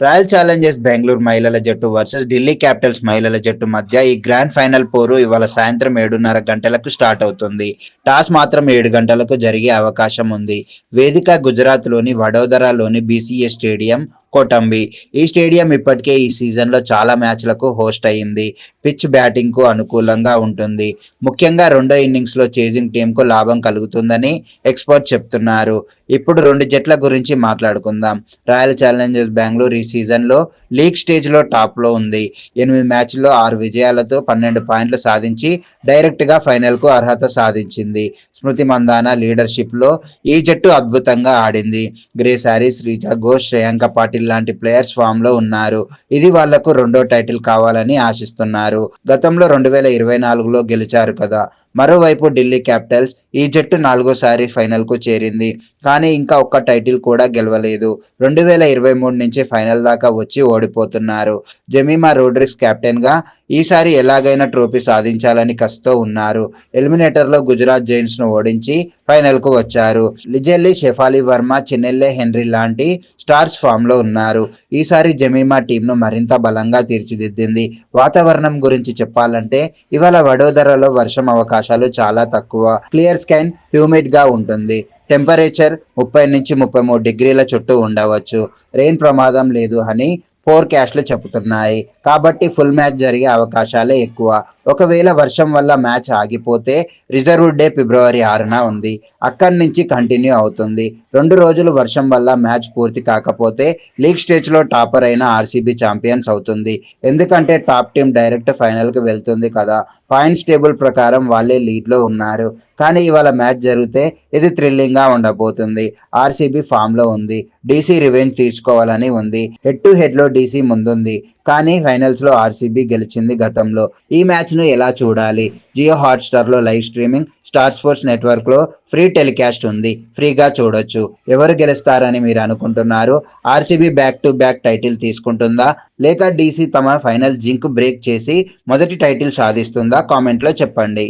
Royal Challengers Bengaluru మహిళల జట్టు versus Delhi Capitals మహిళల జట్టు మధ్య ఈ గ్రాండ్ ఫైనల్ పోరు ఇవాళ సాయంత్రం 7:30 గంటలకు స్టార్ట్ అవుతుంది. టాస్ మాత్రం 7 గంటలకు జరిగే అవకాశం ఉంది. వేదిక గుజరాత్లోని వడోదరాలోని బీసీఏ స్టేడియం కోటంబి. ఈ స్టేడియం ఇప్పటికే ఈ సీజన్లో చాలా మ్యాచ్లకు హోస్ట్ అయింది. పిచ్ బ్యాటింగ్కు అనుకూలంగా ఉంటుంది. ముఖ్యంగా రెండో ఇన్నింగ్స్లో చేజింగ్ టీంకు లాభం కలుగుతుందని ఎక్స్పర్ట్స్ చెప్తున్నారు. ఇప్పుడు రెండు జట్ల గురించి మాట్లాడుకుందాం. రాయల్ ఛాలెంజర్స్ బెంగళూరు ఈ సీజన్లో లీగ్ స్టేజ్లో టాప్లో ఉంది. 8 మ్యాచ్ల్లో 6 విజయాలతో 12 పాయింట్లు సాధించి డైరెక్ట్గా ఫైనల్కు అర్హత సాధించింది. స్మృతి మందాన లీడర్షిప్లో ఈ జట్టు అద్భుతంగా ఆడింది. గ్రేస్ హ్యారిస్, శ్రీజా ఘోష్, శ్రేయాంక పాటిల్ లాంటి ప్లేయర్స్ ఫామ్లో ఉన్నారు. ఇది వాళ్లకు రెండో టైటిల్ కావాలని ఆశిస్తున్నారు. గతంలో 2024లో గెలిచారు కదా. మరోవైపు ఢిల్లీ క్యాపిటల్స్ ఈ జట్టు 4సారి ఫైనల్కు చేరింది. కానీ ఇంకా ఒక్క టైటిల్ కూడా గెలవలేదు. 2023 నుంచి ఫైనల్ దాకా వచ్చి ఓడిపోతున్నారు. జెమిమా రోడ్రిగ్స్ కెప్టెన్గా ఈసారి ఎలాగైనా ట్రోఫీ సాధించాలని కసితో ఉన్నారు. ఎలిమినేటర్లో గుజరాత్ జైంట్స్ను ఓడించి ఫైనల్కు వచ్చారు. లిజెల్లీ, షెఫాలి వర్మ, చిన్నెల్లె హెన్రీ లాంటి స్టార్స్ ఫామ్లో ఉన్నారు. ఈసారి జెమిమా టీంను మరింత బలంగా తీర్చిదిద్దింది. వాతావరణం గురించి చెప్పాలంటే ఇవాళ వడోదరలో వర్షం అవకాశాలు చాలా తక్కువ. క్లియర్ స్కైన్, హ్యూమిడ్గా ఉంటుంది. టెంపరేచర్ 30 నుంచి 33 డిగ్రీల చుట్టూ ఉండవచ్చు. రెయిన్ ప్రమాదం లేదు అని ఫోర్కాస్ట్లు చెబుతున్నాయి. కాబట్టి ఫుల్ మ్యాచ్ జరిగే అవకాశాలే ఎక్కువ. ఒకవేళ వర్షం వల్ల మ్యాచ్ ఆగిపోతే రిజర్వ్ డే ఫిబ్రవరి 6న ఉంది. అక్కడి నుంచి కంటిన్యూ అవుతుంది. 2 రోజులు వర్షం వల్ల మ్యాచ్ పూర్తి కాకపోతే లీగ్ స్టేజ్లో టాపర్ అయిన ఆర్సీబీ ఛాంపియన్స్ అవుతుంది. ఎందుకంటే టాప్ టీం డైరెక్ట్ ఫైనల్కి వెళ్తుంది కదా. పాయింట్స్ టేబుల్ ప్రకారం వాళ్ళే లీడ్లో ఉన్నారు. కానీ ఇవాళ మ్యాచ్ జరిగితే ఇది థ్రిల్లింగ్గా ఉండబోతుంది. ఆర్సీబీ ఫామ్లో ఉంది. డీసీ రివెంజ్ తీసుకోవాలని ఉంది. హెడ్ టు హెడ్లో డీసీ ముందుంది. కానీ ఫైనల్స్లో ఆర్సీబీ గెలిచింది గతంలో. ఈ మ్యాచ్ను ఎలా చూడాలి? జియో హాట్స్టార్లో లైవ్ స్ట్రీమింగ్, స్టార్ స్పోర్ట్స్ నెట్వర్క్లో ఫ్రీ టెలికాస్ట్ ఉంది. ఫ్రీగా చూడొచ్చు. ఎవరు గెలుస్తారని మీరు అనుకుంటున్నారు? RCB back to back title తీసుకుంటుందా, లేక డీసీ తమ ఫైనల్ జింక్ బ్రేక్ చేసి మొదటి టైటిల్ సాధిస్తుందా? కామెంట్లో చెప్పండి.